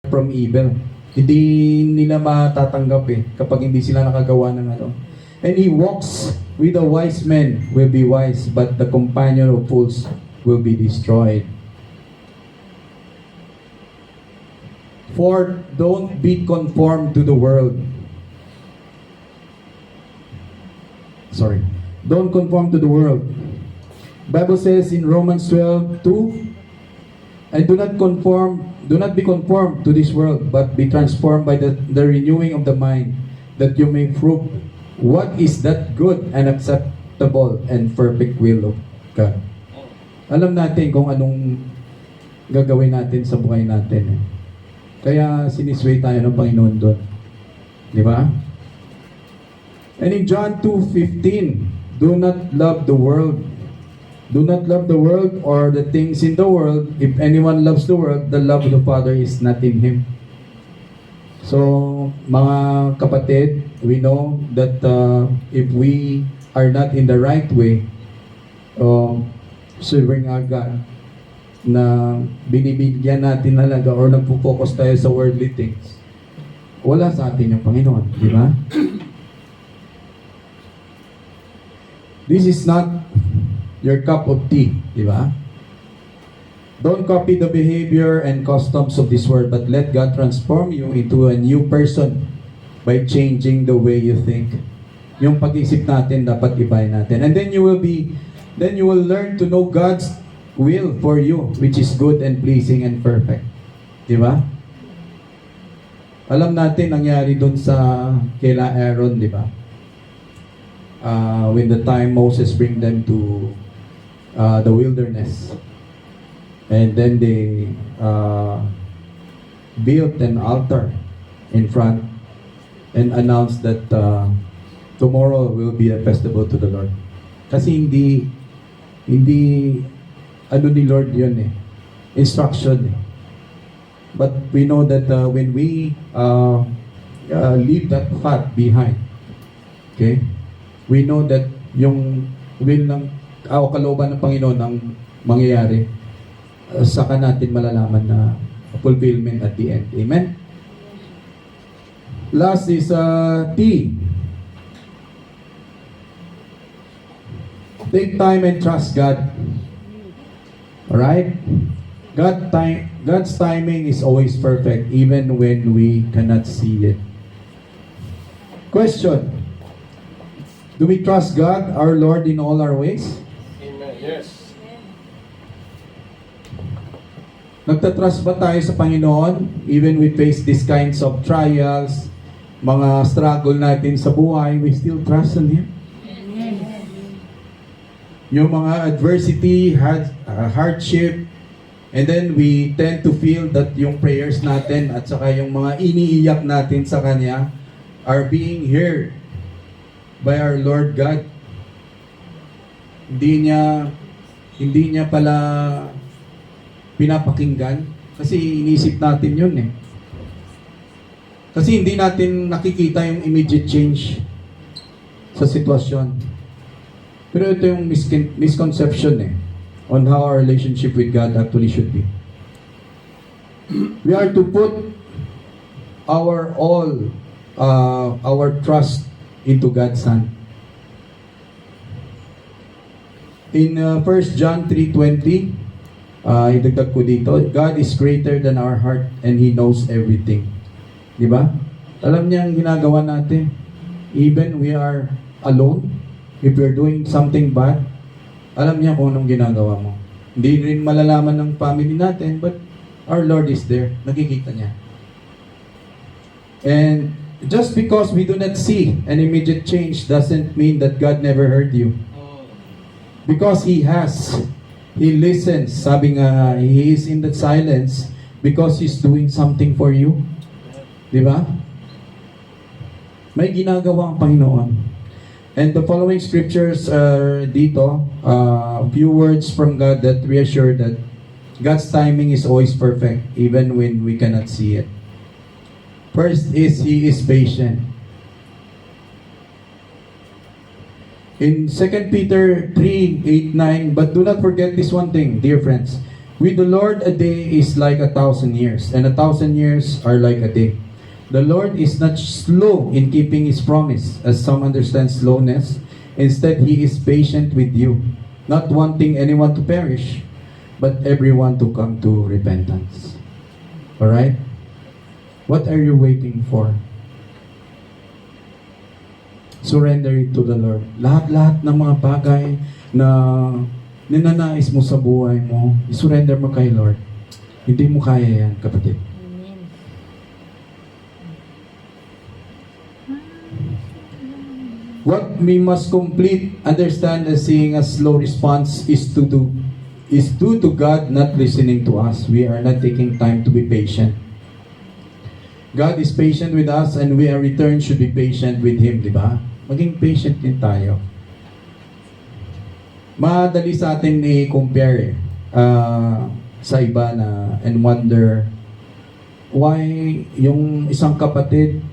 from evil. Hindi nila matatanggap kapag hindi sila nakagawa ng ano. And he walks with the wise men will be wise, but the companion of fools will be destroyed. For don't be conformed to the world. Sorry. Don't conform to the world. Bible says in Romans 12:2, and do not be conformed to this world, but be transformed by the renewing of the mind, that you may prove what is that good and acceptable and perfect will of God. Alam natin kung anong gagawin natin sa buhay natin. Kaya sinisway tayo ng Panginoon doon. Di ba? And in John 2:15, do not love the world. Do not love the world or the things in the world. If anyone loves the world, the love of the Father is not in him. So, mga kapatid, we know that if we are not in the right way, serving our God, na binibigyan natin halaga or nagpo-focus tayo sa worldly things, wala sa atin yung Panginoon, di ba? This is not your cup of tea, di ba? Don't copy the behavior and customs of this world, but let God transform you into a new person by changing the way you think. Yung pag-isip natin, dapat ibahin natin. And then you will learn to know God's will for you, which is good and pleasing and perfect. Di ba? Alam natin nangyari doon sa kila Aaron, di ba? When the time Moses bring them to the wilderness, and then they built an altar in front and announced that tomorrow will be a festival to the Lord. Kasi hindi ano ni Lord yun instruction But we know that when we leave that path behind, okay, we know that yung will ng kalooban ng Panginoon ang mangyayari, saka natin malalaman na fulfillment at the end. Amen? Last is T. Take time and trust God. Alright? God's timing is always perfect, even when we cannot see it. Question: do we trust God, our Lord, in all our ways? Amen. Yes. Nagtatrust ba tayo sa Panginoon even we face these kinds of trials, mga struggle natin sa buhay, we still trust in Him? Yung mga adversity, hardship, and then we tend to feel that yung prayers natin at saka yung mga iniiyak natin sa Kanya are being heard by our Lord God. Hindi niya pala pinapakinggan kasi inisip natin yun Kasi hindi natin nakikita yung immediate change sa sitwasyon. Pero ito yung misconception on how our relationship with God actually should be. We are to put our all, our trust into God's Son. In 1 John 3:20, idagdag ko dito, God is greater than our heart and He knows everything. Di ba? Alam niya ang ginagawa natin. Even we are alone, if we're doing something bad, alam niya kung anong ginagawa mo. Hindi rin malalaman ng family natin, but our Lord is there. Nakikita niya. And just because we do not see an immediate change doesn't mean that God never heard you. Because He has. He listens. Sabi nga, He is in the silence because He's doing something for you. Di ba? May ginagawa ang Panginoon. And the following scriptures are dito, a few words from God that reassure that God's timing is always perfect, even when we cannot see it. First is He is patient. In 2 Peter 3:8-9, but do not forget this one thing, dear friends. With the Lord, a day is like 1,000 years, and 1,000 years are like a day. The Lord is not slow in keeping His promise, as some understand slowness. Instead, He is patient with you, not wanting anyone to perish, but everyone to come to repentance. Alright? What are you waiting for? Surrender it to the Lord. Lahat-lahat ng mga bagay na ninanais mo sa buhay mo, isurrender mo kay Lord. Hindi mo kaya yan, kapatid. What we must complete, understand, as seeing a slow response is due to God not listening to us. We are not taking time to be patient. God is patient with us, and we in return should be patient with Him, di ba? Maging patient din tayo. Madali sa atin i-compare sa iba na and wonder why yung isang kapatid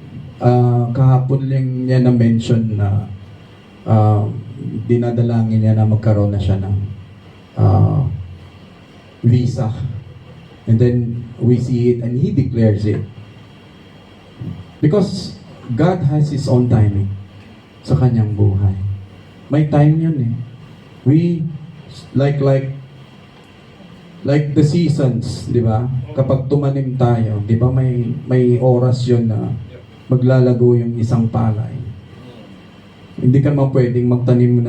kahapon lang niya na-mention na dinadalangin niya na magkaroon na siya ng visa. And then we see it and he declares it. Because God has His own timing sa kanyang buhay. May time yun eh. We, like the seasons, di ba? Kapag tumanim tayo, di ba may oras yun na maglalago yung isang palay. Hindi ka naman pwedeng magtanim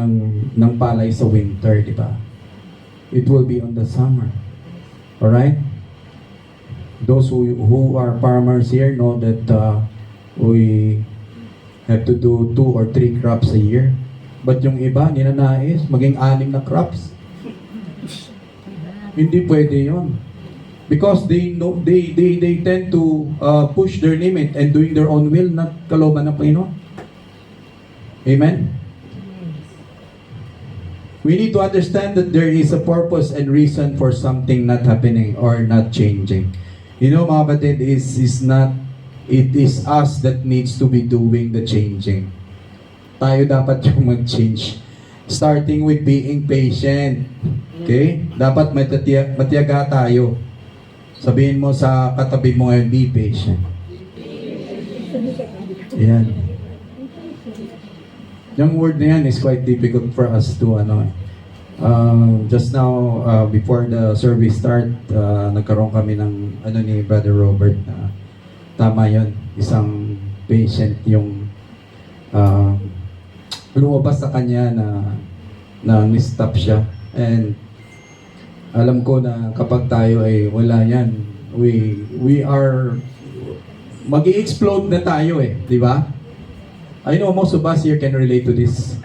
ng palay sa winter, di ba? It will be on the summer. Alright? Those who are farmers here know that we have to do 2 or 3 crops a year. But yung iba, ninanais, maging 6 na crops. Hindi pwede yon. Because they know, they tend to push their limit and doing their own will, not kalooban ng Panginoon. Amen? We need to understand that there is a purpose and reason for something not happening or not changing. You know, mga kapatid, it is us that needs to be doing the changing. Tayo dapat yung mag-change. Starting with being patient. Okay? Dapat matiyaga tayo. Sabihin mo sa katabi mo ngayon, be patient. Ayan. Yung word na yan is quite difficult for us to just now, before the service start, nagkaroon kami ng ni Brother Robert na tama yun. Isang patient yung lumabas sa kanya na ni-stop siya. And alam ko na kapag tayo ay wala yan, we are mag-i-explode na tayo eh, di ba? I know most of us here can relate to this.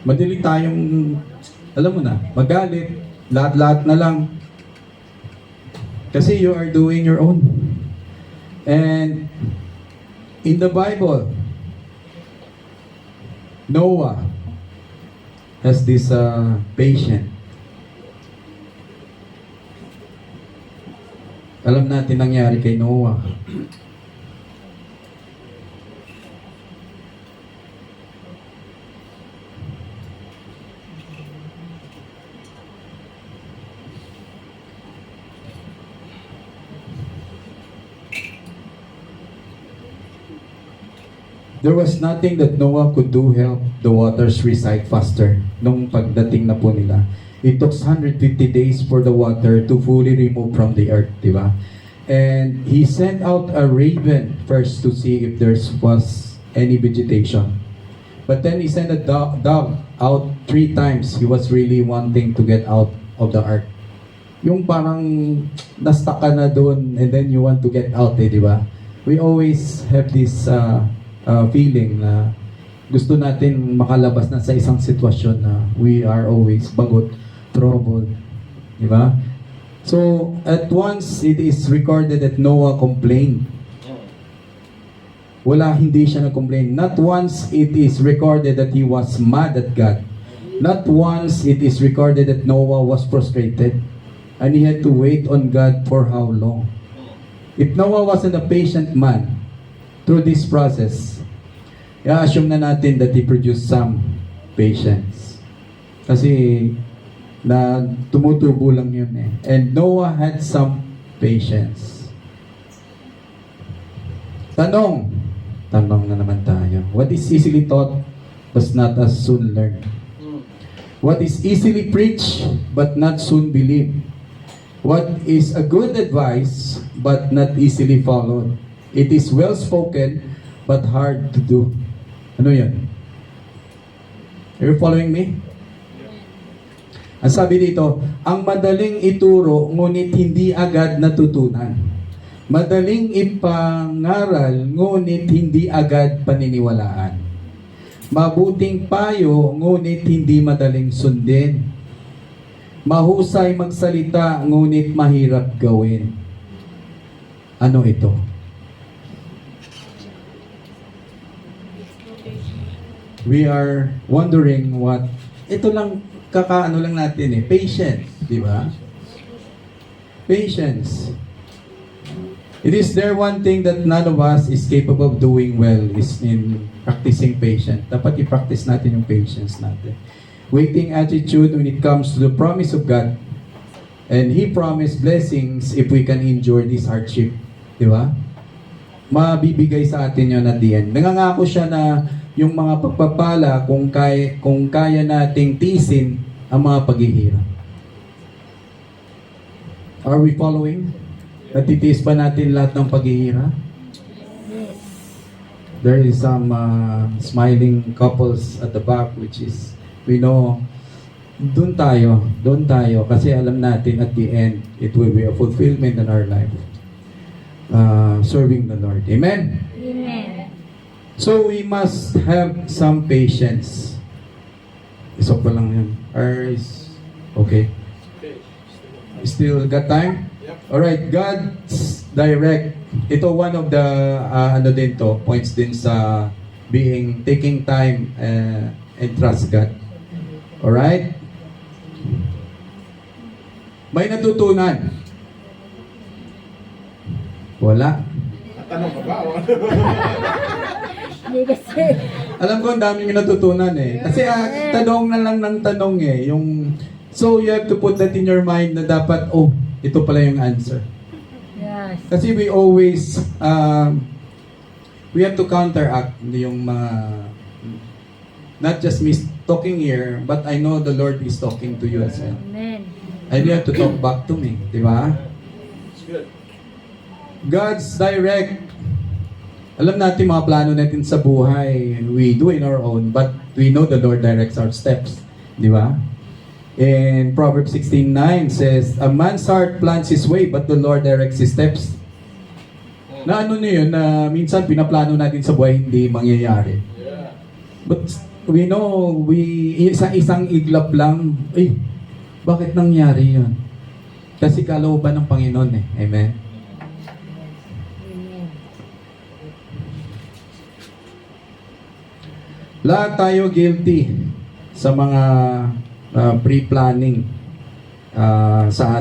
Madali tayong, alam mo na, magalit, lahat-lahat na lang. Kasi you are doing your own. And in the Bible, Noah has this patient. Alam natin nangyari kay Noah. There was nothing that Noah could do help the waters recede faster nung pagdating na po nila. It took 150 days for the water to fully remove from the earth, di ba? And he sent out a raven first to see if there was any vegetation. But then he sent a dove out 3 times. He was really wanting to get out of the ark. Yung parang na-stuck ka na doon and then you want to get out, di ba? We always have this feeling na gusto natin makalabas na sa isang sitwasyon na we are always bagot, troubled, di ba? So, at once it is recorded that Noah complained. Hindi siya nag-complain. Not once it is recorded that he was mad at God. Not once it is recorded that Noah was frustrated and he had to wait on God for how long. If Noah wasn't a patient man through this process, i-assume na natin that he produced some patience. Kasi na tumutubo lang yun eh. And Noah had some patience. Tanong na naman tayo. What is easily taught was not as soon learned? What is easily preached but not soon believed? What is a good advice but not easily followed? It is well spoken but hard to do. Ano yan? Are you following me? Ang sabi dito, ang madaling ituro ngunit hindi agad natutunan. Madaling ipangaral ngunit hindi agad paniniwalaan. Mabuting payo, ngunit hindi madaling sundin. Mahusay magsalita, ngunit mahirap gawin. Ano ito? We are wondering what... Ito lang, kakaano lang natin eh. Patience, di ba? Patience. It is there one thing that none of us is capable of doing well is in practicing patience. Dapat i-practice natin yung patience natin. Waiting attitude when it comes to the promise of God. And He promised blessings if we can endure this hardship. Di ba? Mabibigay sa atin yun at the end. Nangangako siya na yung mga pagpapala kung kaya nating tiisin ang mga paghihirap. Are we following? Natitiis pa natin lahat ng paghihirap? There is some smiling couples at the back which is, we know, doon tayo kasi alam natin at the end, it will be a fulfillment in our life. Serving the Lord. Amen? Amen. So we must have some patience. Isa pa lang yun. Or is, okay. Still got time? Alright, God's direct. Ito one of the points din sa taking time and trust God. Alright? May natutunan. Wala. Tanong ka ba? Hindi kasi. Alam ko ang daming natutunan eh. Kasi tanong na lang ng tanong eh. So you have to put that in your mind na dapat, ito pala yung answer. Yes. Kasi we always, we have to counteract yung mga, not just me talking here, but I know the Lord is talking to you as well. Amen. And you have to talk back to me, di ba? It's good. God's direct. Alam natin mga plano natin sa buhay, we do in our own, but we know the Lord directs our steps, di ba? And Proverbs 16:9 says, a man's heart plans his way, but the Lord directs his steps. Na ano niyo yun, na minsan pinaplano natin sa buhay, hindi mangyayari. Yeah. But we know, isang iglap lang, bakit nangyari yun? Kasi kalooban ng Panginoon eh. Amen? Amen. Lahat tayo guilty sa mga pre-planning sa